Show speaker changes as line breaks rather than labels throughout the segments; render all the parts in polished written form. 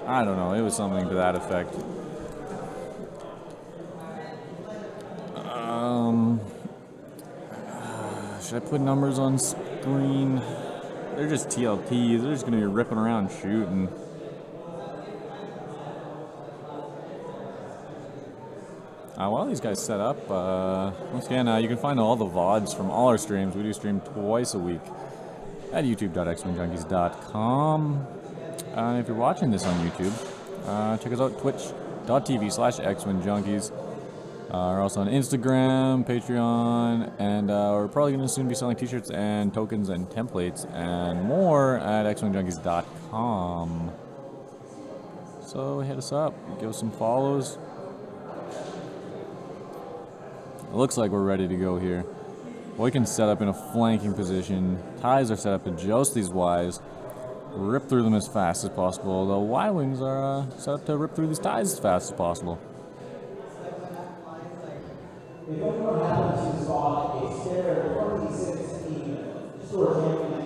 I don't know. It was something to that effect. Should I put numbers on screen? They're just TLTs. They're just going to be ripping around shooting. While these guys set up, once again, you can find all the VODs from all our streams. We do stream twice a week at youtube.xwinjunkies.com. If you're watching this on YouTube, check us out twitch.tv/xwinjunkies. We're also on Instagram, Patreon, and we're probably going to soon be selling t-shirts and tokens and templates and more at xwinjunkies.com. So hit us up, give us some follows. It looks like we're ready to go here. Oiccun set up in a flanking position. Ties are set up to joust these Ys. Rip through them as fast as possible. The Y-wings are set up to rip through these ties as fast as possible.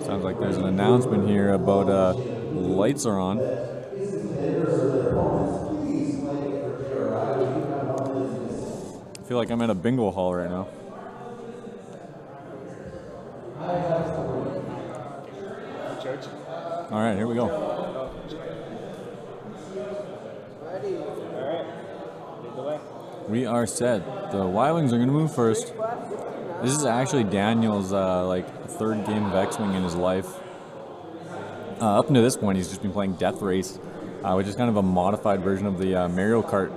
Sounds like there's an announcement here about lights are on. I feel like I'm at a bingo hall right now. All right, here we go.
Ready. All right. Lead the way.
We are set. The Y-wings are going to move first. This is actually Daniel's like third game of X-Wing in his life. Up until this point, he's just been playing Death Race, which is kind of a modified version of the Mario Kart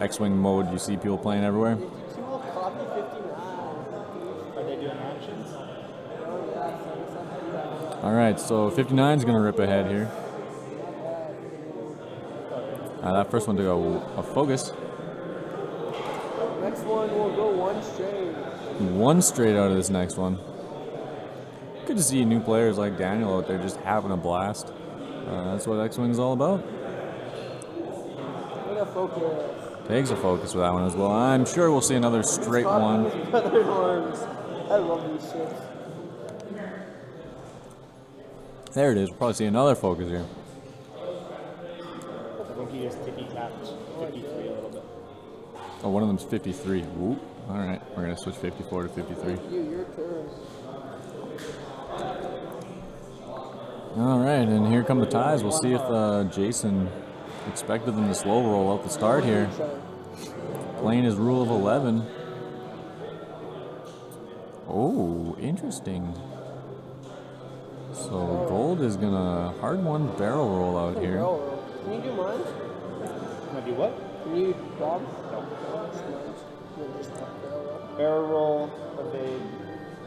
X-Wing mode you see people playing everywhere.
Are they doing actions?
Alright, so 59 is going to rip ahead here. That first one took a focus.
Next one will go one straight.
One straight out of this next one. Good to see new players like Daniel out there just having a blast. That's what X-Wing is all about.
What a focus.
Takes a focus with that one as well. I'm sure we'll see another straight one.
I love these ships.
There it is. We'll probably see another focus here.
I think he just tippy-tapped 53 a little bit.
Oh, one of them's 53. Whoop. Alright, we're going to switch 54 to 53.
Your turn.
Alright, and here come the ties. We'll see if Jason expected them to slow roll out the start here. Playing his rule of 11. Oh, interesting. So Gold is gonna hard one barrel roll out here.
Can you do mine? Can I do what? Can you Bob? No. Barrel roll, evade,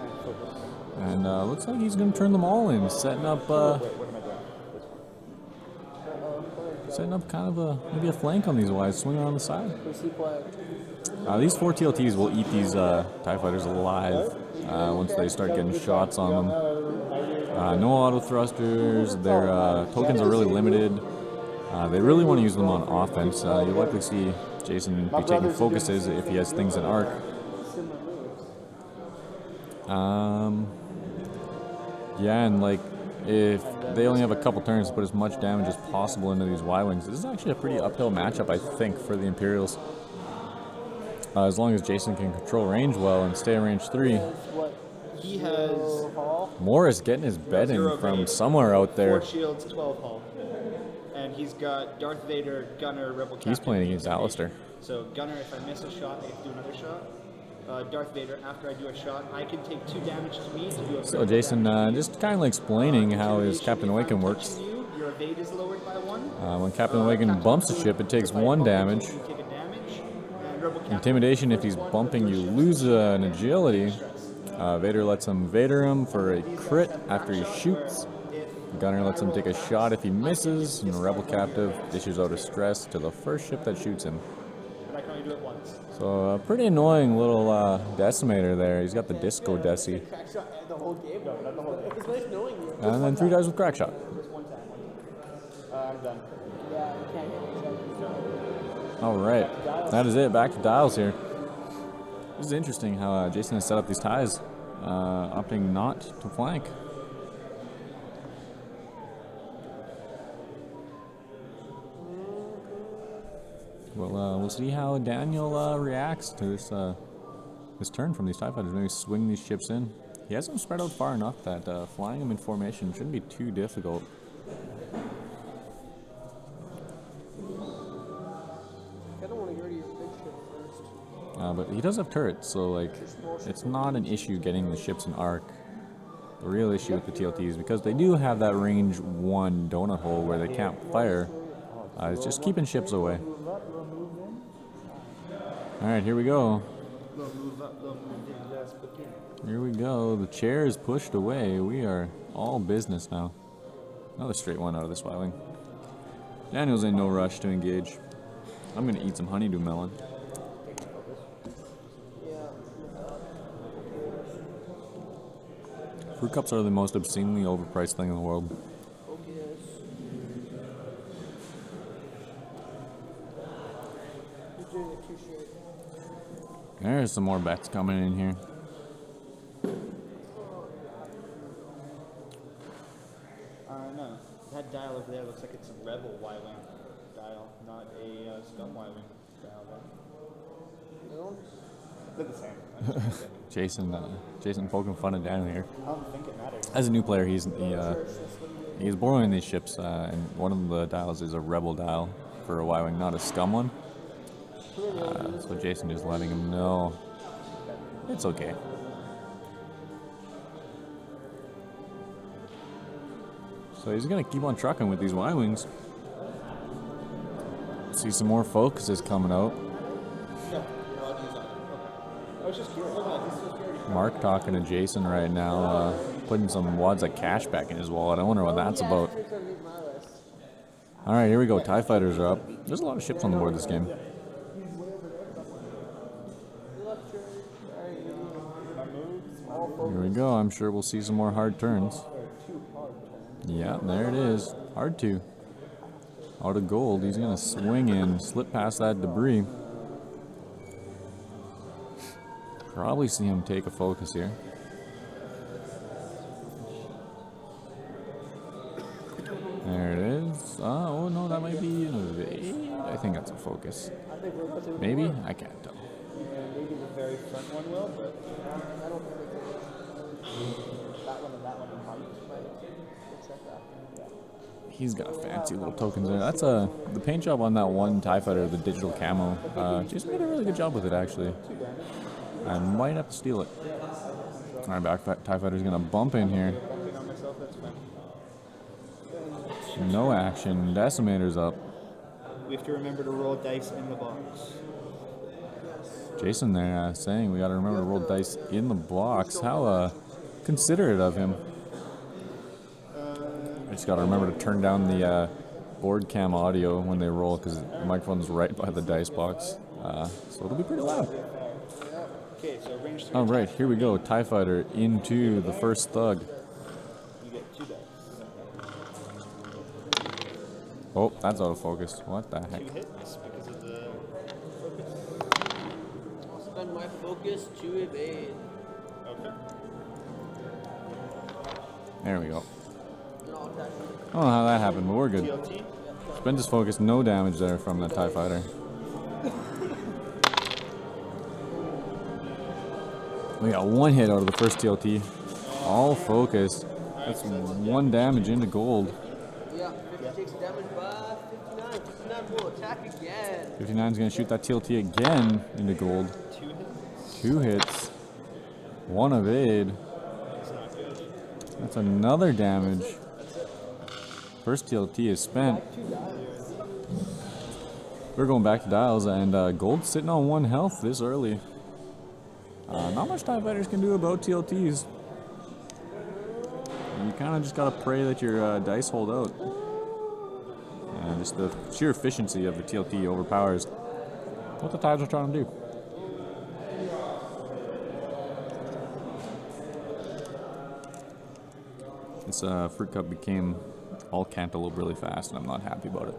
and focus.
And looks like he's gonna turn them all in, setting up
Wait, what am I doing?
setting up kind of maybe a flank on these Ys, swing around the side. These 4 TLTs will eat these TIE fighters alive once they start getting shots on them. No auto thrusters, their tokens are really limited. They really want to use them on offense. You'll likely see Jason be taking focuses if he has things in arc. Yeah, and like if they only have a couple turns to put as much damage as possible into these Y-Wings, this is actually a pretty uphill matchup, I think, for the Imperials. As long as Jason can control range well and stay at range 3.
He has
Morris getting his bed in from somewhere out there.
4 shields, 12 hull. And he's got Darth Vader, Gunner, Rebel Captain.
He's playing against Alistair.
So Gunner, if I miss a shot, I have to do another shot. Darth Vader, after I do a shot, I can take 2 damage to me to do a
So Jason just kindly explaining how his Captain Oiccun works.
Your evade is lowered by 1.
When Captain Oiccun bumps a ship, it takes 1 damage.
You take a damage. And Rebel Captain,
Intimidation, if he's bumping, you lose an agility. Vader lets him Vader him for a crit after he shoots. Gunner lets him take a shot if he misses. And the Rebel Captive dishes out a stress to the first ship that shoots him.
but I can only do it once.
So a pretty annoying little decimator there. He's got the Disco Desi.
Crack shot the whole game? No, not the whole game. It was nice knowing you.
And then 3 dies with crack shot.
Just one time. I'm done. Yeah, you can't hit me.
Alright, that is it. Back to dials here. This is interesting how Jason has set up these ties, opting not to flank. We'll see how Daniel reacts to this turn from these TIE fighters. Maybe swing these ships in. He has them spread out far enough that flying them in formation shouldn't be too difficult.
I don't want to go to your big ship first.
But he does have turrets, so like it's not an issue getting the ships in arc. The real issue with the TLTs, because they do have that range 1 donut hole where they can't fire, is just keeping ships away. Alright, here we go. Here we go. The chair is pushed away. We are all business now. Another straight one out of this Y-wing. Daniel's in no rush to engage. I'm going to eat some honeydew melon. Fruit cups are the most obscenely overpriced thing in the world. There's some more bets coming in here.
No. That dial over there looks like it's a Rebel Y-Wing dial, not a Scum Y-Wing dial. No? They're the same.
Jason poking fun at Daniel here.
I don't think it matters.
As a new player, he's borrowing these ships, and one of the dials is a Rebel dial for a Y-Wing, not a Scum one. So Jason just letting him know it's okay. So he's gonna keep on trucking with these Y-Wings. See some more focuses coming out. Mark talking to Jason right now, putting some wads of cash back in his wallet. I wonder what that's about. Alright, here we go. TIE fighters are up. There's a lot of ships on the board this game. Here we go. I'm sure we'll see some more hard turns. Yeah, there it is. Hard to. Out of gold. He's going to swing in, slip past that debris. Probably see him take a focus here. There it is. Oh no, that might be an evade. I think that's a focus. Maybe? I can't tell.
Maybe the very front one will, but I don't think that one and that one might.
He's got fancy little tokens there. That's the paint job on that one TIE fighter, the digital camo. Jason did a really good job with it, actually. I might have to steal it. Alright, back TIE fighter's gonna bump in here. No action. Decimator's up.
We have to remember to roll dice in the box.
Jason there saying we gotta remember to roll dice in the box. How considerate of him. I just gotta remember to turn down the board cam audio when they roll because the microphone's right by the dice box. So it'll be pretty loud.
Okay, so range 3.
Alright, here we go. TIE fighter into the first thug.
You get 2 dice.
Oh, that's out of focus. What the heck?
2 hits because of the focus.
I'll spend my focus to evade.
Okay.
There we go.
And I'll attack him.
I don't know how that happened, but we're good.
TLT.
Spend his focus, no damage there from the TIE fighter. We got 1 hit out of the first TLT. All focused. That's 1 damage into gold.
Yeah, 50 takes damage by 59. 59 will attack again.
59's gonna shoot that TLT again into gold. 2 hits. 1 evade. That's another damage. First TLT is spent. We're going back to dials, and gold's sitting on 1 health this early. Not much TIE fighters can do about TLTs. You kind of just gotta pray that your dice hold out. And just the sheer efficiency of the TLT overpowers what the TIEs are trying to do. This fruit cup became all cantaloupe really fast, and I'm not happy about it.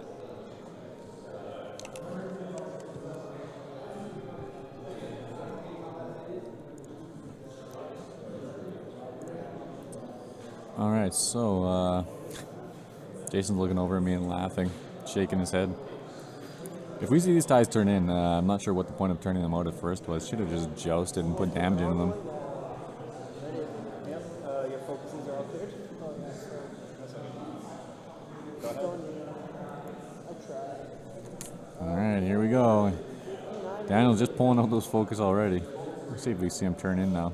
Alright, so Jason's looking over at me and laughing, shaking his head. If we see these ties turn in, I'm not sure what the point of turning them out at first was. Should have just jousted and put damage into them.
Yep. Your focuses are all cleared.
Oh, yeah, so
That's okay. Go
it's
ahead.
going in. I tried.
Alright, here we go. Daniel's just pulling out those focus already. Let's see if we see him turn in now.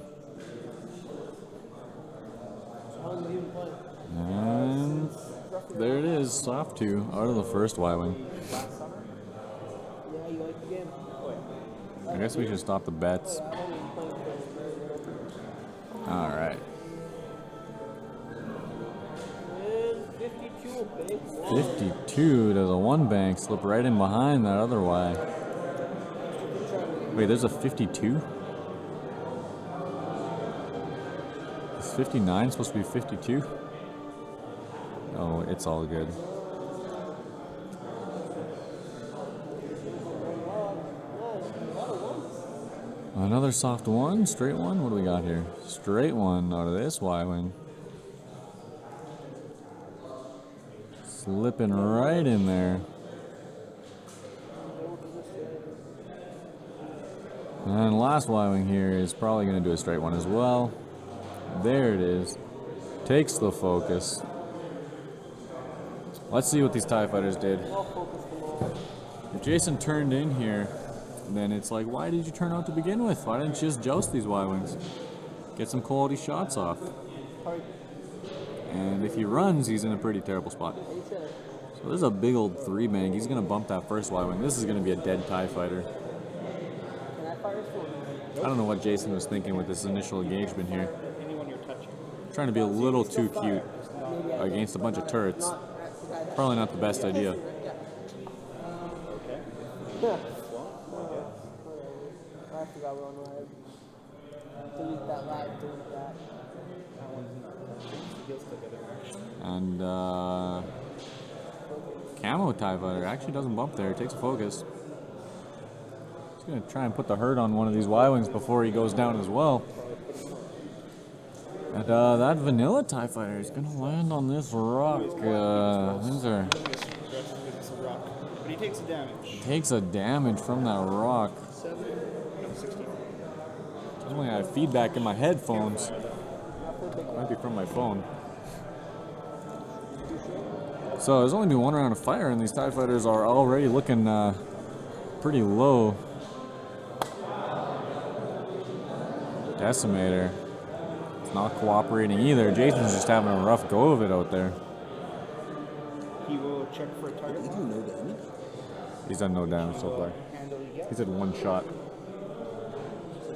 How long have you been playing?
And there it is, soft 2 out of the first Y-Wing.
Last summer?
Yeah, you like the game?
I guess we should stop the bets.
I've only been playing for very little.
Alright.
And 52, big.
52 does a 1 bank slip right in behind that other Y. Wait, there's a 52? Is 59 supposed to be 52? Oh, it's all good. Another soft 1, straight 1. What do we got here? Straight 1 out of this Y-Wing. Slipping right in there. And last Y-Wing here is probably going to do a straight 1 as well. There it is. Takes the focus. Let's see what these TIE fighters did. If Jason turned in here, then it's like, why did you turn out to begin with? Why didn't you just joust these Y-Wings? Get some quality shots off. And if he runs, he's in a pretty terrible spot. So there's a big old 3 bank. He's going to bump that first Y-Wing. This is going to be a dead TIE fighter.
Can I fire this one?
I don't know what Jason was thinking with this initial engagement here.
Anyone you're touching.
Trying to be a little too cute against a bunch of turrets. Probably not the best idea.
Okay.
Yeah.
Well,
I forgot we're on live. Delete that live, delete that.
that one's not. He'll still get it.
And Camo TIE fighter actually doesn't bump there. It takes a focus. He's going to try and put the hurt on one of these Y-Wings before he goes down as well. And that vanilla TIE fighter is going to land on this rock. These are...
It's a rock. But he takes the damage.
Takes a damage from that rock.
7? No, 16.
Only I have feedback in my headphones. Might be from my phone. So there's only been 1 round of fire, and these TIE fighters are already looking pretty low. Decimator. It's not cooperating either. Jason's just having a rough go of it out there.
He will check for a target.
Did you know damage?
He's done no damage so far.
Handle you get.
He's had 1 shot.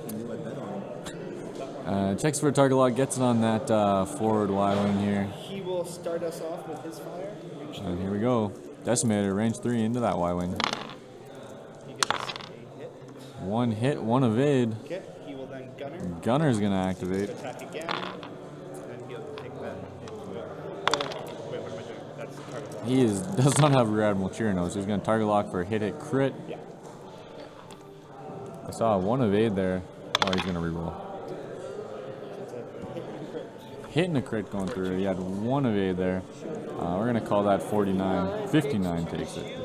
I bet on him.
Checks for a target lock, gets it on that forward Y-Wing here.
He will start us off with his fire.
And here we go. Decimator, range 3 into that Y-Wing.
He gets a hit.
1 hit, 1 evade.
Okay. He will then gunner.
Gunner's gonna activate.
Attack again. And he'll take that into it. Wait, what am I doing? That's the target lock.
He does not have rear admiral cheer notes, so he's gonna target lock for a hit crit.
Yeah.
I saw 1 evade there. Oh, he's gonna reroll.
It's a hit and crit.
Hitting a crit going through. He had 1 evade there. We're gonna call that 49. 59 takes it.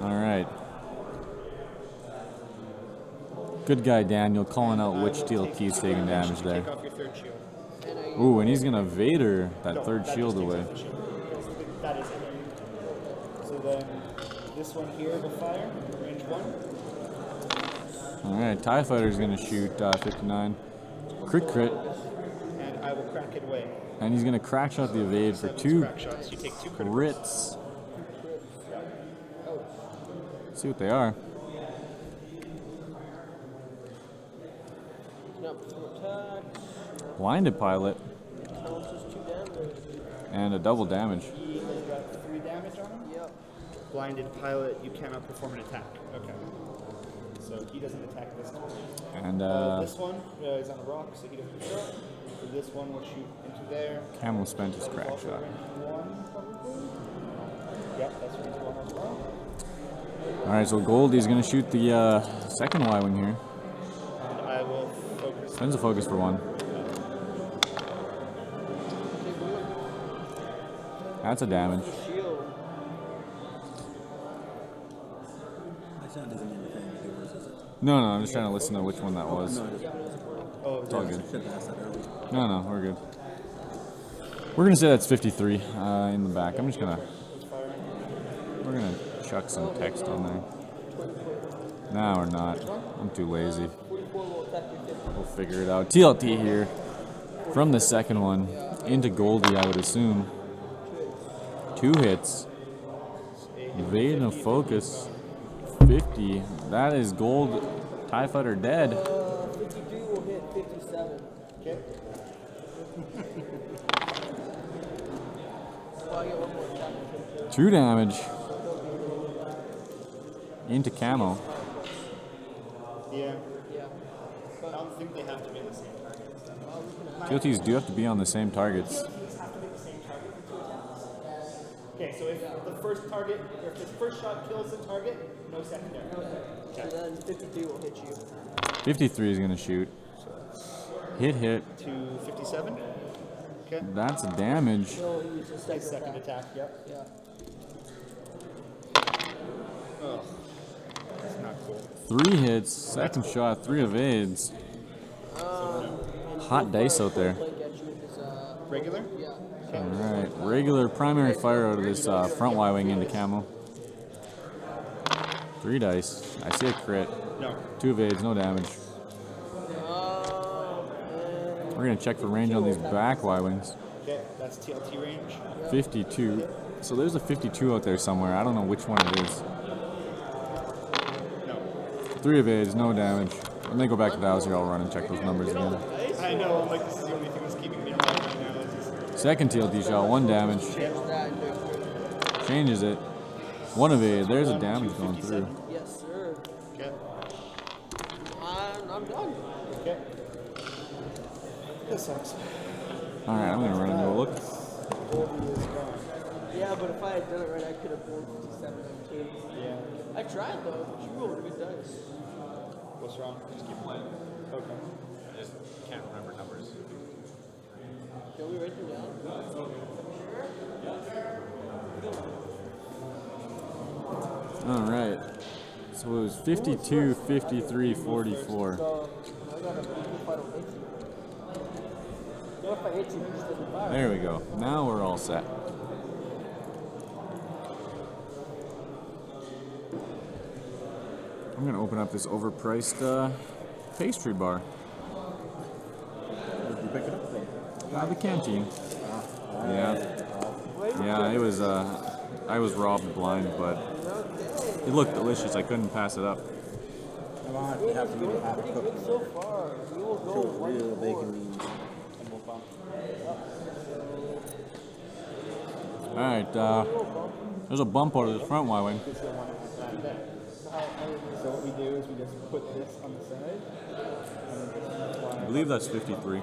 All right. Good guy Daniel calling out which TLT's taking damage there.
Take off your 3rd shield.
Ooh, and he's gonna Vader that
No,
3rd
that
shield
just takes
away.
off the shield. That is it. So then this one here will fire. Range 1.
All right, TIE Fighter's gonna shoot 59. Crit.
And I will crack it away.
And he's gonna crack shot the evade for
7
2
crack shots. You take 2 critical.
crits. See what they are.
No, attack.
Blinded pilot
Counts as 2 damage.
and a double damage.
He has got 3 damage on him.
Yep.
Blinded pilot, you cannot perform an attack. Okay. So he doesn't attack this time.
And
This one is on a rock, so he doesn't shoot. So this one will shoot into there.
Camo spent his crack
Also
shot.
range 1, probably. Yep, that's range 1 as well.
All right, so Goldie's gonna shoot the second Y-Wing here.
And I will focus.
Spends a focus for 1. That's a damage.
Shield.
sound doesn't mean anything to yours, is it?
No, I'm just trying to listen to which one that was.
No, it isn't.
Oh,
It's all good.
Should have asked that earlier.
No, we're good. We're gonna say that's 53 in the back. We're gonna chuck some text on there. No, we're not. I'm too lazy. We'll figure it out. TLT here from the second one into Goldie, I would assume. 2 hits. Evade and a focus. 50. That is gold. TIE Fighter dead.
53 will hit 57.
Okay.
Well, I get one more attack.
2 damage. Into camo.
Yeah.
Yeah.
I don't think they have to be the same targets.
TLTs do have to be on the same targets.
TLTs have to be the same target for 2 attacks? Okay, so if the first target, or if the first shot kills the target, no secondary.
So then 53 will hit you.
53 is going to shoot. Hit.
To 57? Okay.
That's damage.
He'll use his
His
second
second
attack.
attack, yep.
Yeah.
Oh. That's not cool.
3 hits, second shot, 3 evades.
And
Hot
he'll
dice
fire
out there.
point blank at you with his,
Regular?
Yeah.
Alright, regular primary fire out of this front Y-wing into camo. 3 dice. I see a crit.
No.
2 evades, no damage. We're going to check for range on these back Y-wings.
Okay, that's TLT range.
52. So there's a 52 out there somewhere. I don't know which one it is.
No.
3 evades, no damage. When they go back to Bowser, I'll run and check those numbers again.
I know, I'm like, this is the only thing that's keeping me alive right now.
Second TLT shot, 1 damage. Changes it. 1 evade. There's a damage going through.
Yes, sir.
Okay.
I'm done.
Okay. That sucks.
Alright, I'm going to run and go look.
Yeah, but if I had done it right, I could have pulled 57 on 2.
Yeah.
I tried though. She rolled a good dice.
What's wrong? Just keep playing. Okay.
I just can't remember numbers.
Can we write them down?
Alright. So it was 52, 53, 44.
So I got a big if I don't hit you. If I hit you, he just doesn't fire.
There we go. Now we're all set. I'm going to open up this overpriced pastry bar.
Where did you pick it up from?
The canteen. Yeah. Yeah, it was, I was robbed blind, but it looked delicious. I couldn't pass it up.
Come on, you have to eat half
Pretty
cooked.
good so far. You will go
Show real bacon beans.
Alright, there's a bump out of the front Y-wing.
So what we do is we just put this on the side.
I believe that's 53.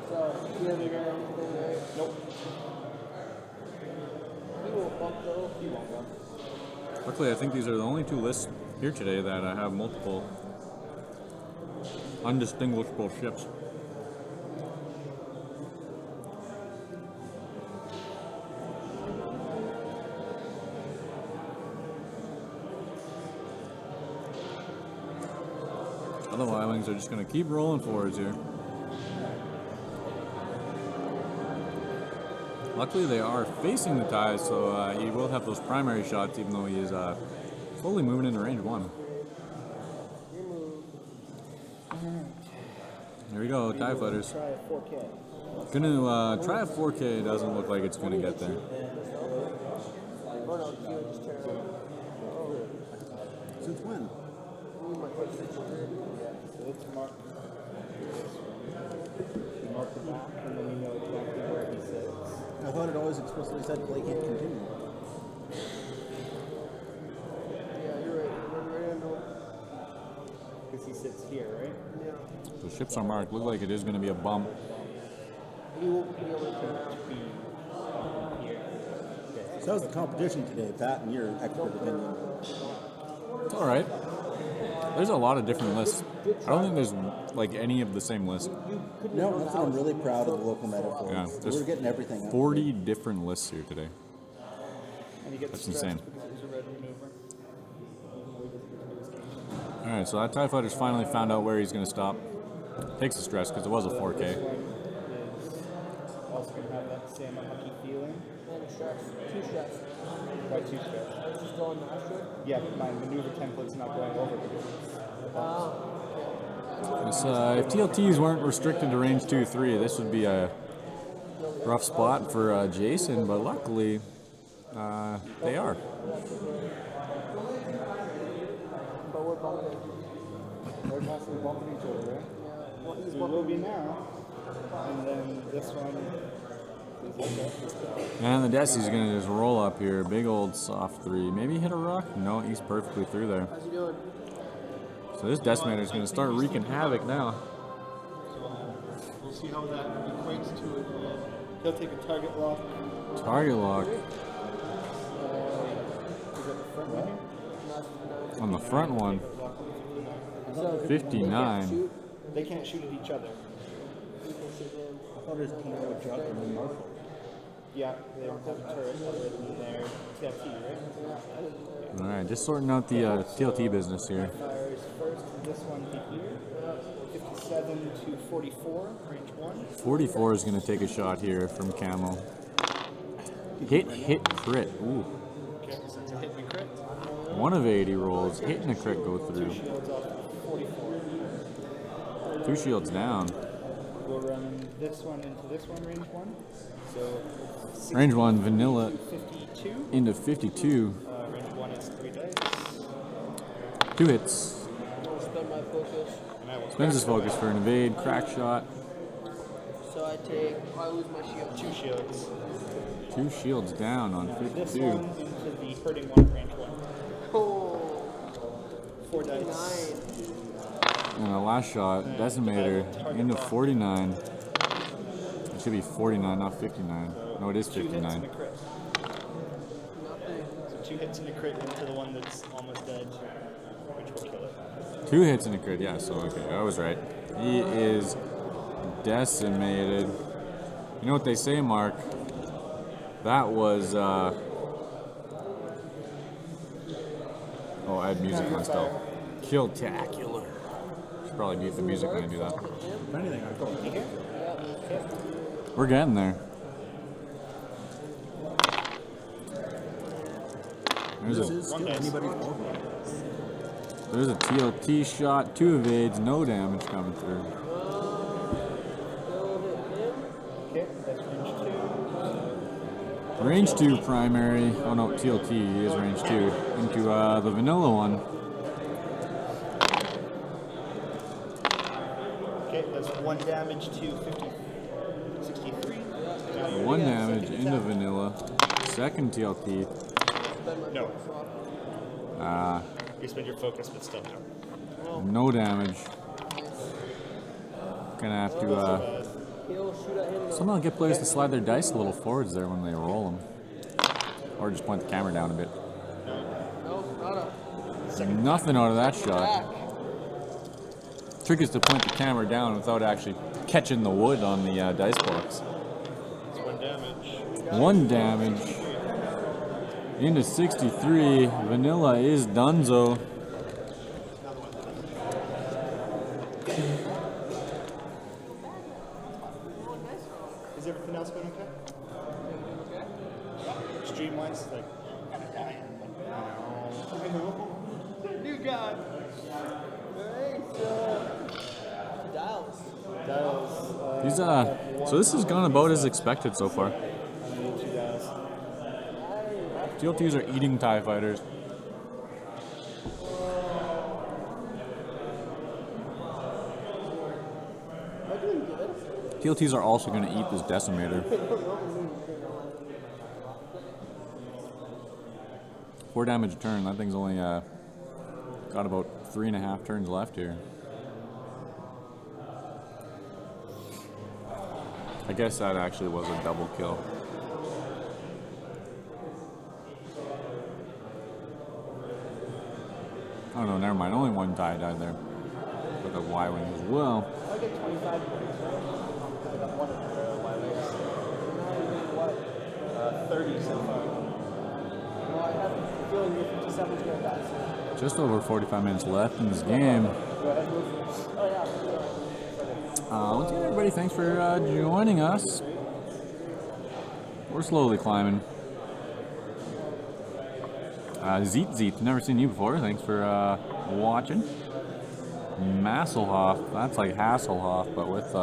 So, you have anything, right?
Nope.
He will bump though.
He won't go.
Luckily, I think these are the only 2 lists here today that have multiple undistinguishable ships. Other Y-wings are just going to keep rolling forwards here. Luckily, they are facing the ties, so he will have those primary shots, even though he is slowly moving into range 1. There we go, TIE fighters.
Try a 4K.
Gonna try a 4K. Doesn't look like it's gonna get there.
Oh no, you just turn it on.
Since when?
You might put 600.
So let's mark. We mark the back, and then we know exactly where he sits.
I thought it always explicitly said play can't continue.
Yeah, you're right. Run right into it.
Because he sits here, right?
Yeah.
So ships are marked. Look like it is gonna be a bump.
You won't be able to turn around.
So that was the competition today, Pat, and your expert opinion.
It's all right. There's a lot of different lists. I don't think there's like any of the same list.
No, that's what I'm really proud of the local meta for.
Yeah,
So
there's
we're getting everything out.
40 different lists here today.
And he gets
That's
stressed
insane.
because it was a red maneuver. Even though he doesn't get to do his game.
Alright, so that TIE fighter's finally found out where he's going to stop. Takes the stress because it was a 4K.
This one is also going to have that same unlucky feeling.
And stress. Too stressed.
Why too stressed?
I was just going nostril.
Yeah, but my maneuver template's not going over because it's the box.
If TLTs weren't restricted to range 2-3, this would be a rough spot for Jason, but luckily they are.
But we're bumping.
We're constantly bumping each other, right?
Yeah. Well, he's
We will
bumping.
be now. And then this one is like that.
And the Desi's going to just roll up here. Big old soft 3. Maybe hit a rock? No, he's perfectly through there.
How's he doing?
So this Decimator is going to start wreaking havoc now.
We'll see how that equates to it. He'll take a target lock.
Target lock
Is that the front one here?
on the front one.
So,
59.
shoot.
They can't shoot at each other.
You can shoot him.
I thought it was Kilo Judd and then Marshall.
Yeah, they don't have a turret other than their TLT, right?
Alright, just sorting out the TLT business here.
Fires first from this one to here. 57 to 44, range 1.
44 is going to take a shot here from Camo. Hit, crit. Ooh.
Okay, so it's a hit and a crit.
1 of 80 rolls. Hit and a crit go through.
Shields off 44.
2 shields down.
We'll run this one into this one, range 1. So
Range 1, vanilla
52.
into 52.
Range 1 is 3 dice.
2 hits.
I'll spend my focus.
And I will
Spends his
crack
focus for an evade. Crack shot.
So I lose my shield.
2 shields.
2 shields down on
This
52.
one into the hurting one, range 1.
Oh,
4 dice.
9.
And the last shot, Decimator into 49. It should be 49, not 59. No, it is
2 hits and
59.
a crit.
Nothing.
So 2 hits and a crit into the one that's almost dead, which will kill it.
2 hits and a crit, yeah, so okay, I was right. He is decimated. You know what they say, Mark? That was, oh, I had music on still. Killtacular. Should probably mute the music when I do that.
If anything, I'd go.
We're getting there.
This
There's
is still anybody's ball.
a TLT shot, 2 evades, no damage coming through.
Okay, that's range 2.
Range 2 primary. Oh no, TLT is range 2. Into the vanilla one.
Okay, that's 1 damage to 63.
1 damage into vanilla. Second TLT.
No. You spend your focus, but still no.
No damage. Gonna have to
He'll shoot at him.
somehow get players to slide their dice a little forwards there when they roll them. Or just point the camera down a bit.
No, not a
Nothing out of that shot.
back.
Trick is to point the camera down without actually catching the wood on the dice box.
It's 1 damage.
1 damage. Into 63. Vanilla is donezo.
Is everything else going okay? Stream-wise, like, kind of dying. I know. New guy.
Alright, Dials.
Dials.
He's so this has gone about as expected so far.
I need 2 dials.
TLTs are eating TIE fighters.
Am I doing good?
TLTs are also going to eat this decimator. 4 damage a turn. That thing's only got about 3.5 turns left here. I guess that actually was a double kill. Oh no, never mind. Only 1 TIE died there. With a Y-wing as well.
I get 25 points, right? Because I got 1 of the Y-Wings. 30 so far.
have a feeling your 57's going to die soon.
Just over 45 minutes left in this game.
Go ahead, move. Oh, yeah.
Once again, everybody, thanks for joining us. We're slowly climbing. Zeet, never seen you before. Thanks for watching. Masselhoff, that's like Hasselhoff, but with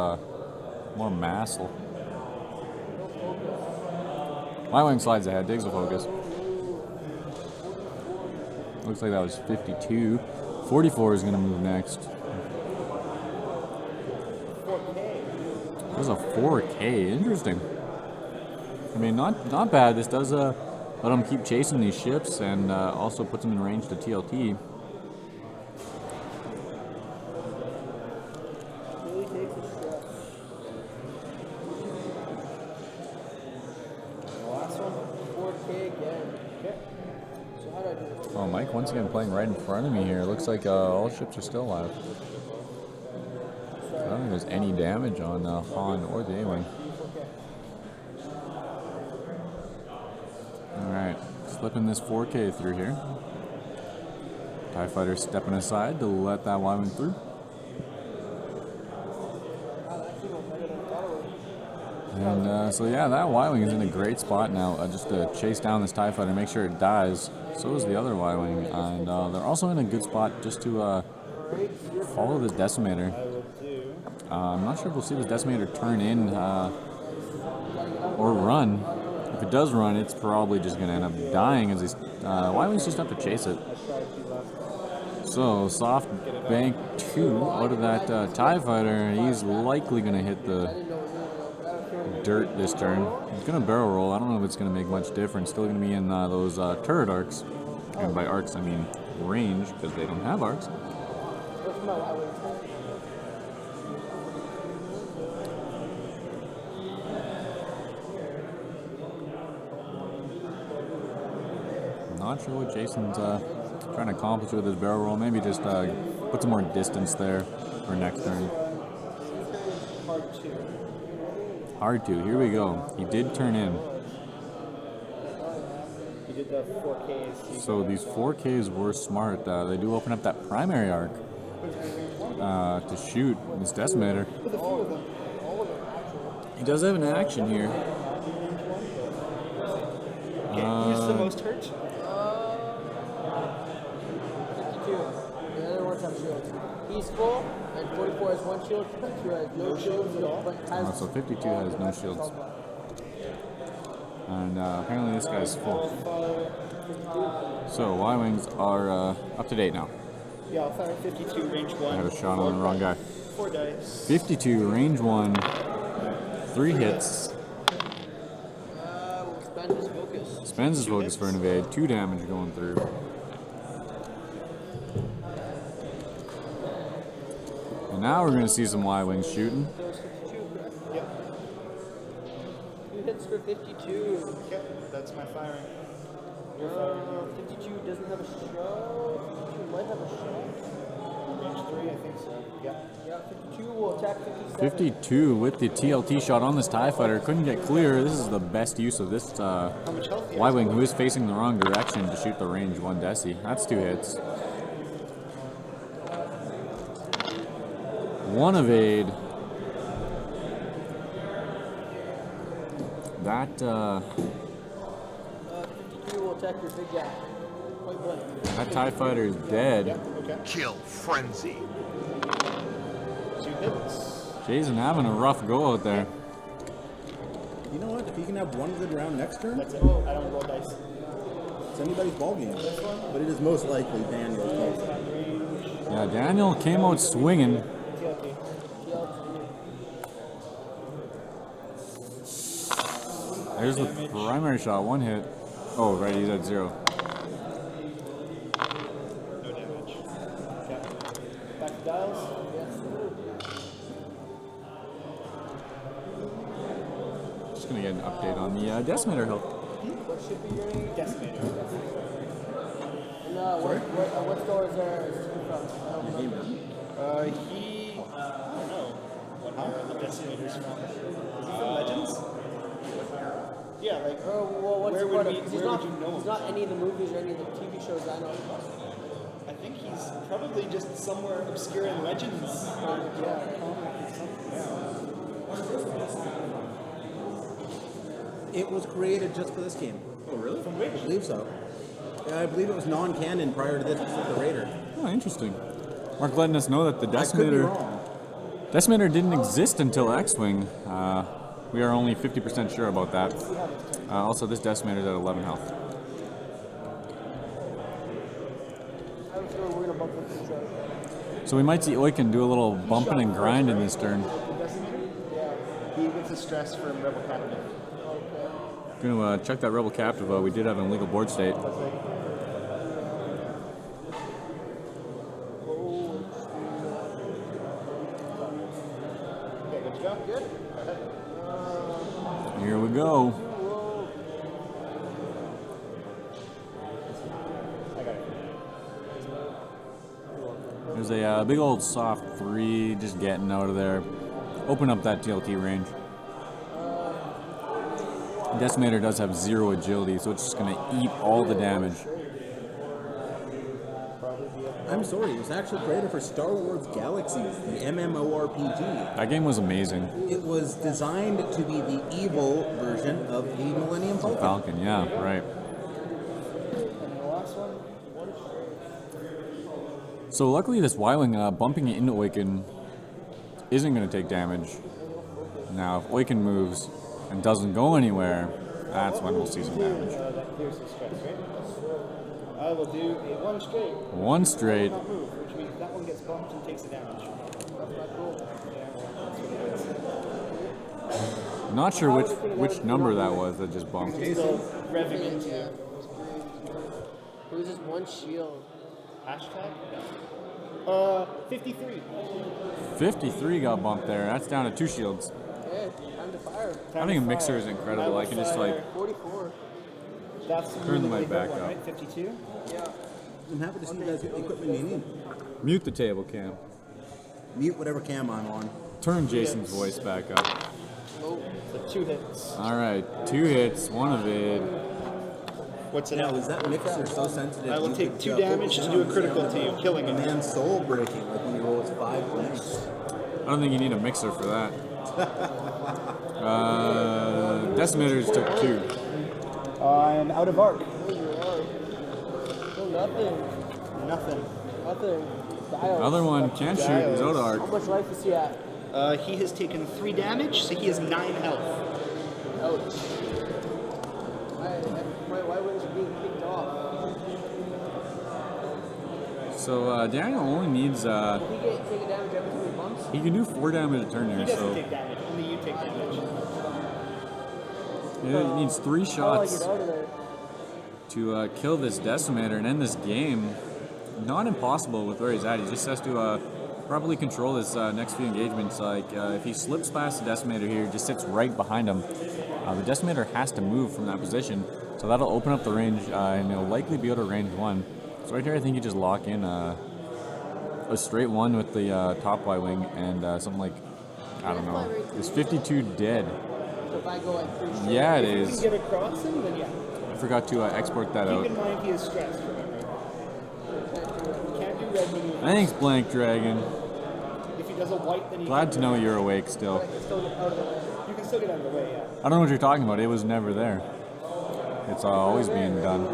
more Massel. Y-Wing slides ahead, digs the focus. Looks like that was 52. 44 is going to move next. There's a 4K, interesting. I mean, not bad. This does let them keep chasing these ships and also puts them in range to TLT.
Really takes a stretch. The last one, 4K again. Okay. So how do I do this?
Oh, Mike once again playing right in front of me here. Looks like all ships are still alive. I don't think there's any damage on Han or the A-Wing. Alright, slipping this 4K through here. TIE fighter stepping aside to let that Y-Wing through. And so yeah, that Y-Wing is in a great spot now, just to chase down this TIE fighter, make sure it dies. So is the other Y-Wing, and they're also in a good spot just to follow this decimator. I'm not sure if we'll see this decimator turn in or run. If it does run, it's probably just going to end up dying, as these Y-Wings just have to chase it. So, soft bank 2 out of that TIE fighter, and he's likely going to hit the dirt this turn. He's going to barrel roll. I don't know if it's going to make much difference. Still going to be in those turret arcs. And by arcs, I mean range, because they don't have arcs. Not sure what Jason's trying to accomplish with his barrel roll. Maybe just put some more distance there for next turn. Hard to. Here we go. He did turn in.
He did the 4Ks.
So these 4Ks were smart. They do open up that primary arc to shoot this decimator. He does have an action here.
Who's the most hurt?
52. The other ones have shields. He's full, and 44 has one shield, 52 has no shields at all.
So 52 has no shields. And apparently this guy's full. So Y-Wings are up to date now.
Yeah, I'll fire 52, range 1.
I had a shot on the wrong guy.
4 dice.
52, range 1, 3 hits.
Spend his focus.
Spends his focus for an evade, 2 damage going through. And now we're going to see some Y-Wings shooting.
There's 52.
Yep.
2 hits for 52.
Yep, that's my firing. You're firing.
52 doesn't have a shot. 52 might have a shot.
Range 3, I think so. Yep.
Yeah, 52 will attack 57.
52 with the TLT shot on this TIE fighter. Couldn't get clear. This is the best use of this
How much health do you have?
Y-Wing, who is facing the wrong direction to shoot the range 1 deci. That's 2 hits. 1 evade. That
52 will attack your big guy. Point blank.
that TIE fighter is dead.
Okay.
Kill frenzy.
2 hits.
Jason having a rough go out there.
You know what? If he can have one good round next turn,
That's it. I don't roll dice.
it's anybody's ballgame. But it is most likely Daniel's ballgame.
Yeah, Daniel came out swinging.
TLT.
There's the primary shot, 1 hit. Oh, right, he's at 0.
No damage. Okay. Back to dials.
Just gonna get an update on the decimator health.
What ship are you getting?
Decimator.
And what store is there from?
He. I don't know what the Decimator's from. Is he from Legends? Yeah, like,
Oh, well, what's
where
the
would
point
we,
of?
where
He's not.
would you know
He's
him?
not any of the movies or any of the TV shows I know.
I think he's probably just somewhere obscure in Legends. Yeah, comic or something. Yeah.
It was created just for this game.
Oh, really? From
I
which?
believe so. Yeah, I believe it was non-canon prior to this with the Raider.
Oh, interesting. Mark letting us know that the
I could be
Decimator
wrong.
Decimator didn't exist until X-Wing. We are only 50% sure about that. Also, this Decimator is at 11 health.
I'm sure we're gonna bump into each other.
So we might see Oiccun do a little bumping and grind in this turn.
The Decimator? Yeah. He gets a stress from Rebel Captain.
Going to check that Rebel Captive. We did have an illegal board state.
Okay, good to go? Good.
Here we go.
I got it.
There's a big old soft 3 just getting out of there. Open up that TLT range. Decimator does have 0 agility, so it's just going to eat all the damage.
I'm sorry, it was actually created for Star Wars Galaxies, the MMORPG.
That game was amazing.
It was designed to be the evil version of the Millennium Falcon.
Falcon, yeah, right.
And the last one?
So luckily this Y-Wing bumping it into Oiccun isn't going to take damage. Now if Oiccun moves and doesn't go anywhere, that's when we'll see some damage.
That clears the stress, right? I will do a 1 straight.
1 straight.
Not move, which means that one gets bumped and takes the damage. That's not cool. Yeah, well, that's what it is.
Not sure which number that was that just bumped.
Still revving into
It was just one shield.
hashtag? 53.
53 got bumped there. That's down to 2 shields.
Yeah, time to fire.
Having a mixer is incredible. I can just like
44.
That's
Turn
really,
the mic
really
back
good one,
up.
right? 52?
Yeah.
I'm happy to see you guys get the equipment you need.
mute the table cam.
Mute whatever cam I'm on.
Turn Jason's voice back up.
Oh,
So 2 hits.
Alright, 2 hits, 1 evade.
What's it
Now,
at?
is that mixer so sensitive?
I will
you
take
could,
2 damage
focus
to do a
on
critical to you, killing
a
him.
man's soul breaking, like when he rolls 5 points.
I don't think you need a mixer for that. Decimators took 2.
I'm out of arc.
no, nothing.
Nothing.
Nothing. Dials.
Another one can't shoot, he's out of
How
arc.
much life is he at?
He has taken 3 damage, so he has 9 health.
Ouch. My Y-Wings are being kicked off.
So Daniel only needs,
Did he get taken damage every 3 months?
he can do 4 damage a turn
He
here,
doesn't
so
take damage, only you take damage.
he needs 3
Oh,
shots
get out of there.
to kill this Decimator and end this game. Not impossible with where he's at. He just has to properly control his next few engagements. Like if he slips past the Decimator here, just sits right behind him. The Decimator has to move from that position, so that'll open up the range, and he'll likely be able to range 1. So right here, I think you just lock in a straight 1 with the top Y-wing and something like, I don't know. Is 52 dead?
So if I go like 3 straight.
Yeah, it
If you
is.
can get across him, then yeah.
I forgot to export that
Keep
out.
in mind he is stressed, remember. Can't do red maneuvers.
Thanks, Blank Dragon.
If he does a white, then he
Glad
can
to know you're awake still.
You can still get out of the way. You can still get out of the way, yeah.
I don't know what you're talking about. It was never there. It's always being done.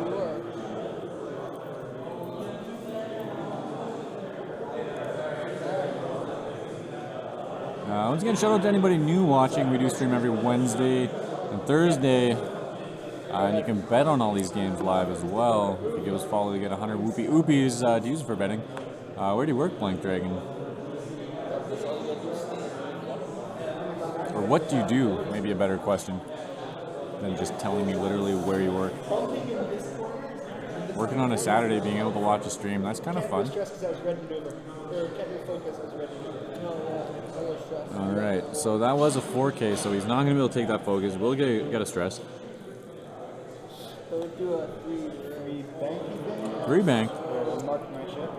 Once again, shout out to anybody new watching. We do stream every Wednesday and Thursday. And you can bet on all these games live as well. If you give us a follow, you get 100 whoopie oopies to use for betting. Where do you work, Blank Dragon? Or what do you do? Maybe a better question than just telling me literally where you work. Working on a Saturday, being able to watch a stream, that's kind of
Can't be
fun.
stressed because I was red maneuver. Or can't be focused as red maneuver.
All right, so that was a 4K, so he's not going to be able to take that focus. We'll get a stress.
So we do a
3 banky thing.
3 bank.
Mark my ship.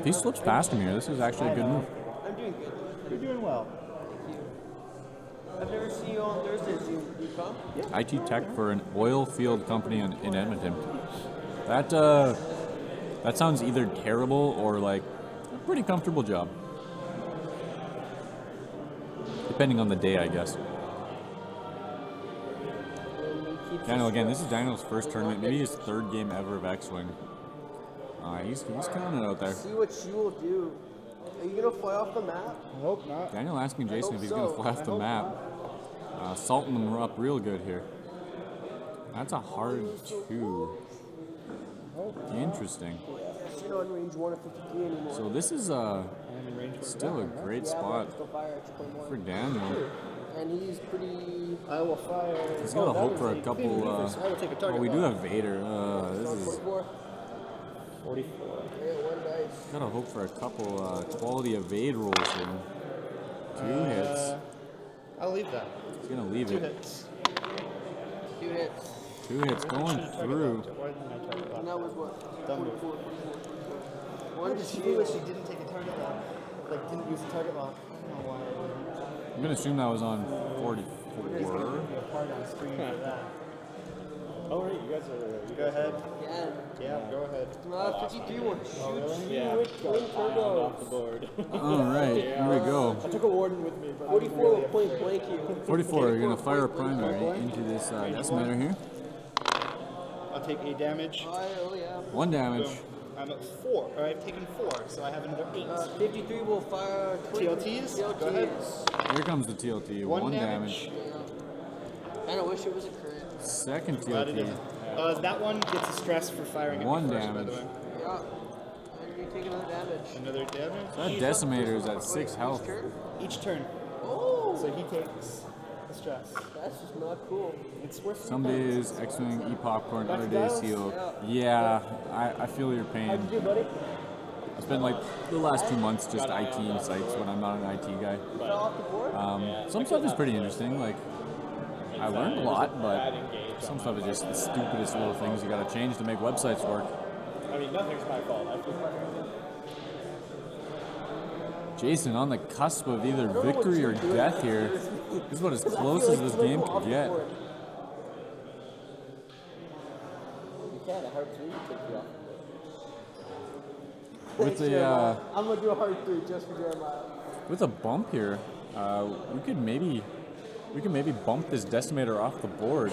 If he slips past him here, this is actually a good move.
I'm doing good.
You're doing well.
I've never see you on Thursdays. You come? Yeah.
IT tech for an oil field company in Edmonton. That sounds either terrible or like a pretty comfortable job. Depending on the day, I guess. Daniel, again, this is Daniel's first tournament, maybe his third game ever of X-Wing. He's killing it out there.
See what you will do. Are you gonna fly off the map?
I hope not.
Daniel asking Jason if he's
so.
going to fly off the map. Salting them up real good here. That's a hard 2. Interesting.
You're not in range 1 of 53 anymore.
So this is still a great spot
Go fire at 2.1.
for Daniel.
And he's pretty.
I will fire.
He's got to hope for a couple.
I will take a target.
We do have Vader. This is
44.
44.
Yeah, 1 dice.
gotta hope for a couple quality evade rolls here. 2 hits.
I'll leave that.
He's gonna leave
2
it.
hits.
2 hits.
2 hits going through.
Why didn't I target
And
lock?
that was what?
Done.
44.
Why
One
did she
shield.
she didn't take a target lock? Like, didn't use the target lock. I don't know why.
I'm gonna assume that was on 44.
Hard on screen for that. Oh, right, you guys are. Go ahead.
Yeah.
Yeah, go ahead.
53 one.
Oh, really?
Yeah.
Off the board.
All right, here we go.
I took a warden with me, but
44 will point blank you.
44. You're gonna fire a primary into this decimator here.
I'll take 8 damage.
Oh yeah.
1 damage.
Boom. I'm at 4. Or I've taken 4, so I have another 8.
53 will fire.
TLTs? Go ahead.
Here comes the TLT. 1 damage.
I don't wish it was a crit.
Second
Glad it
TLT.
isn't. That one gets a stress for firing.
1
at me first, by
damage.
the way.
Yeah. And you take another damage.
Another damage.
That decimator is at 6 health.
Each turn.
Oh,
So he takes the stress.
that's just not cool.
It's worth
Some days X-Wing, E-Popcorn, other days CO. Yeah, I feel your pain.
How'd you do, buddy?
I spent like the last 2 months just IT in sites when I'm not an IT guy.
Fell off the board.
Some stuff is pretty interesting. Like I learned a lot, but some stuff is just the stupidest little things you gotta change to make websites work.
I mean, nothing's my fault. I feel
Jason on the cusp of either victory or death here. This is about as close as this game could get.
You can. A hard 3 take you off.
With the
I'm gonna do a hard 3 just for Jeremiah.
with a bump here, we could maybe bump this decimator off the board.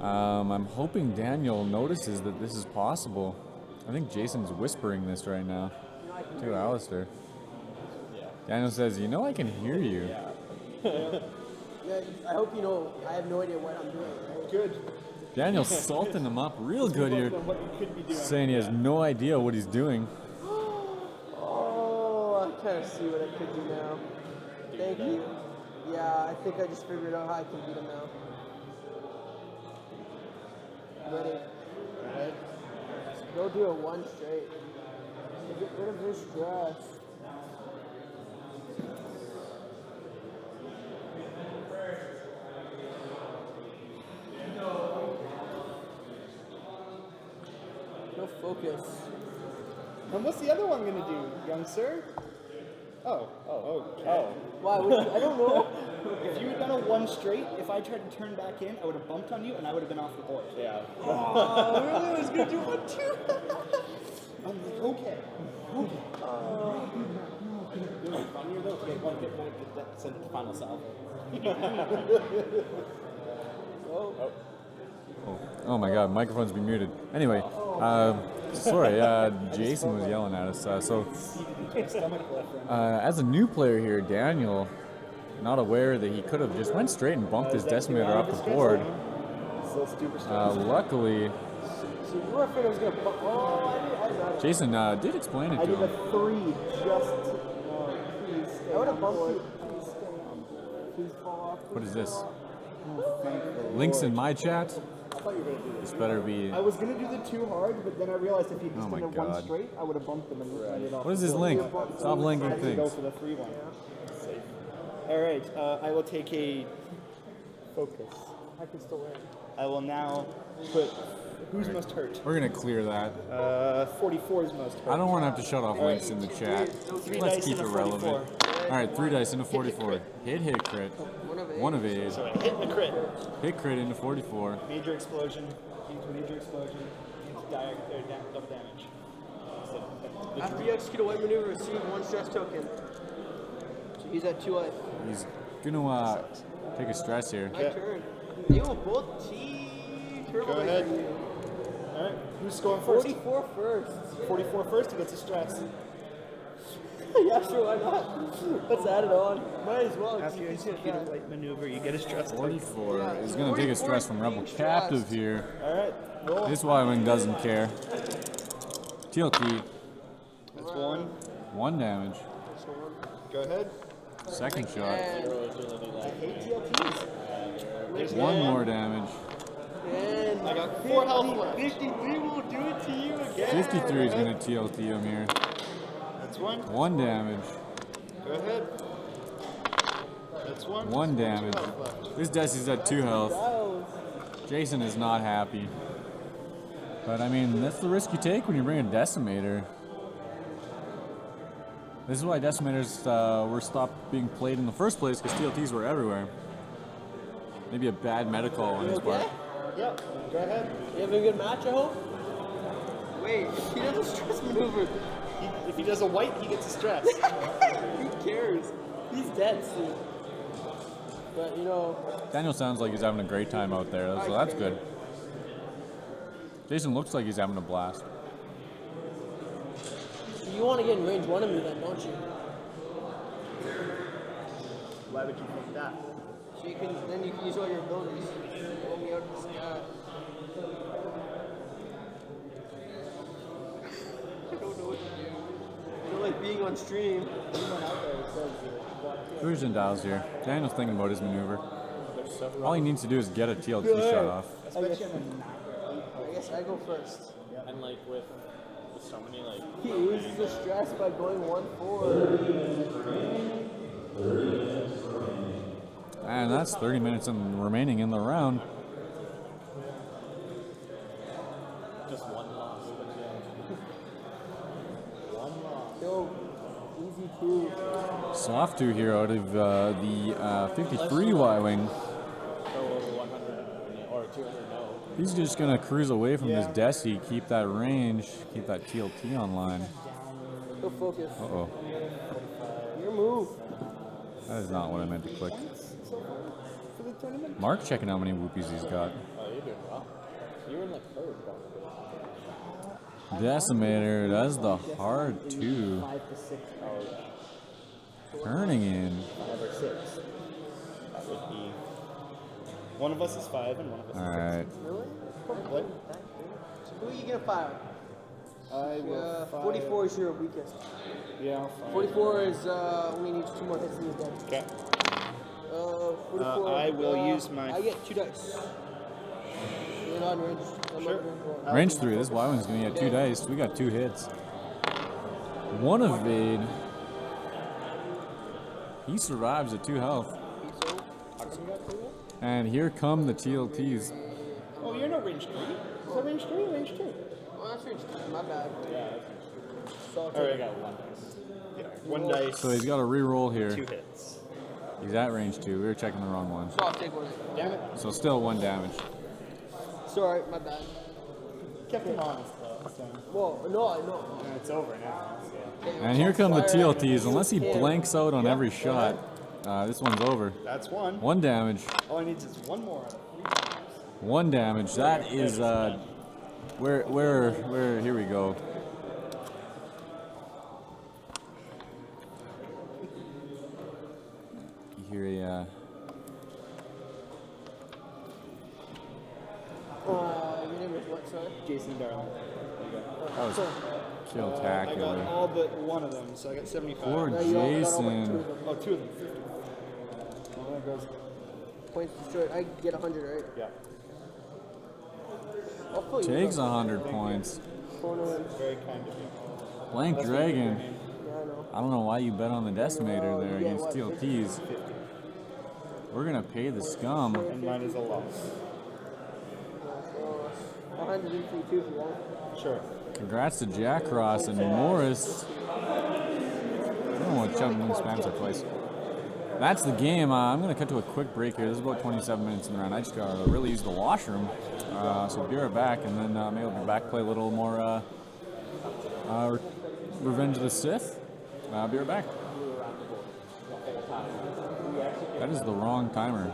I'm hoping Daniel notices that this is possible. I think Jason's whispering this right now to Alistair. Daniel says, "You know I can hear you."
Yeah, I hope you know. I have no idea what I'm doing. Right?
good.
Daniel's salting him up real good here,
What you could be doing.
saying he has no idea what he's doing.
Oh, I kind of see what I could do now. Thank you. Yeah, I think I just figured out how I can beat him now. Ready?
Alright.
Go do it 1 straight. Get rid of his stress. No focus.
And what's the other one gonna do, young sir? Oh.
Why? I don't know.
If you had done a 1 straight, if I tried to turn back in, I would have bumped on you and I would have been off the board. Yeah.
Oh, really? I was gonna do 1 too.
I'm like, okay. Funnier though, okay, 1 hit point, that's a final salvo.
Oh my God, microphone's been muted. Anyway, sorry, Jason was yelling at us. As a new player here, Daniel, not aware that he could have just went straight and bumped his decimator off the board. Luckily,
So you were afraid I was gonna. I got it.
Jason did explain it
I
to
did a
him.
3 just to, please stay
I would have
on
bumped
board.
you. Please stay on. Please fall off.
What is this?
Thank the
Links
Lord.
in my chat.
I thought you were gonna do this.
This better be.
I was gonna do the 2 hard, but then I realized if he'd just
Oh my
done a 1
God.
straight, I would have bumped him and let it off.
What is this link? Stop linking
I had to go
things.
for the 3 one. Safe. All right, I will take a focus.
I can still win.
I will now put who's most hurt.
We're gonna clear that.
44 is most hurt.
I don't want to have to shut off links in the chat.
3
Let's
dice
keep
and
it
a
relevant.
44.
Alright, 3 dice into 44. Hit, crit. One of 8.
So a hit and a crit.
Hit, crit into 44.
Major explosion. Major explosion. Double damage.
After you execute a white maneuver, receive 1 stress token. So he's at 2 life.
He's gonna take a stress here.
My turn. They will both turbo.
Go ahead. Alright, who's scoring first?
44 first.
44 first, he gets a stress.
Yeah, sure, why not? Let's add it on. Might as well.
After you execute a white maneuver, you get a stress.
44
Yeah,
is gonna take a stress from Rebel
being
Captive
stressed.
here.
Alright, roll.
This Y-Wing doesn't care. TLT,
That's 1.
1 damage.
Go ahead.
Second shot.
I hate TLTs.
1 more damage.
And
I got 4 health left.
53 will do it to you again.
53 is gonna TLT him here.
That's 1.
1 damage.
Go ahead. That's 1.
1 damage.
2 health left.
This Desi's at 2 health.
Oh,
Jason is not happy. But I mean, that's the risk you take when you bring a Decimator. This is why Decimators were stopped being played in the first place, because TLTs were everywhere. Maybe a bad medical on his part.
Yep, go ahead.
you having a good match, I hope? Wait, he does a stress maneuver.
If he does a white, he gets a stress.
Who cares? He's dead soon. But, you know,
Daniel sounds like he's having a great time out there, so that's good. Jason looks like he's having a blast.
you want to get in range 1 of me then, don't you?
Why would you think that?
So you can, then you can use all your abilities. Roll me out of the sky. I don't know what to do. I don't like being on stream.
Fusion dials here. Daniel's thinking about his maneuver. All he needs to do is get a TLT shot off.
I guess I go first.
And like with so many like
He loses the stress by going 1-4.
And that's 30 minutes remaining in the round.
just one loss.
Yo, easy 2.
Soft 2 here out of the 53 Y-Wing.
Go over 100 or 200 no.
He's just going to cruise away from this Desi, keep that range, keep that TLT online.
Go focus.
Uh-oh.
Your move.
That is not what I meant to click.
For the tournament?
Mark checking how many whoopies he's got.
Oh, you're doing well. You're in like third.
Decimator does the hard 2.
5 to 6 hours.
Turning in.
5 or 6. That would be. One of us is 5 and one of us
Alright.
Really?
What?
Who are you gonna fire?
I will
44 is your weakest.
Yeah, I'll fire.
44 is only needs 2 more hits and he's dead.
Okay.
44.
I will use my-
I get 2 dice. You're not in range. I'm
Sure.
not in range 1.
Range 3. This Y-Wing's going to get 2 dice. We got 2 hits. 1 evade. He survives at 2 health. And here come the TLTs.
Oh, you're not range 3? Is that range 3 or range 2?
Oh, that's range 2. My bad.
Alright, I got 1 dice. Yeah, 1 dice.
So he's got a reroll here.
2 hits.
He's at range 2. We were checking the wrong one.
So I'll take 1 hit.
Damn it.
So still 1 damage.
Sorry, my bad.
Kept him honest though. So.
Well, no, I know.
It's over now.
And here come the TLTs. Unless he blanks out on every shot, this one's over.
That's 1.
1 damage.
All I need is 1 more out of 3 times.
1 damage. That is where here we go. You hear a
Your name is what, sorry?
Jason Darling.
that was
I got
spectacular.
all but 1 of them, so I got 75.
Poor
No, you got all like 2
Jason.
of them.
Oh, 2 of them. 50. Well, there goes.
Points destroyed. I get 100, right?
Yeah.
I'll fill you
Takes
up.
100 points.
Corner.
Very kind of you.
Blank Dragon.
Yeah, I know.
I don't know why you bet on the Decimator there
Yeah,
against
what,
TLTs.
50.
We're gonna pay the scum.
And mine is a loss.
103 if you want.
Sure.
Congrats to Jack Ross and Morris. almost jumped and spams it twice. That's the game. I'm going to cut to a quick break here. This is about 27 minutes in the round. I just got to really use the washroom. So be right back, and then maybe I'll be back, play a little more Revenge of the Sith. Be right back. That is the wrong timer.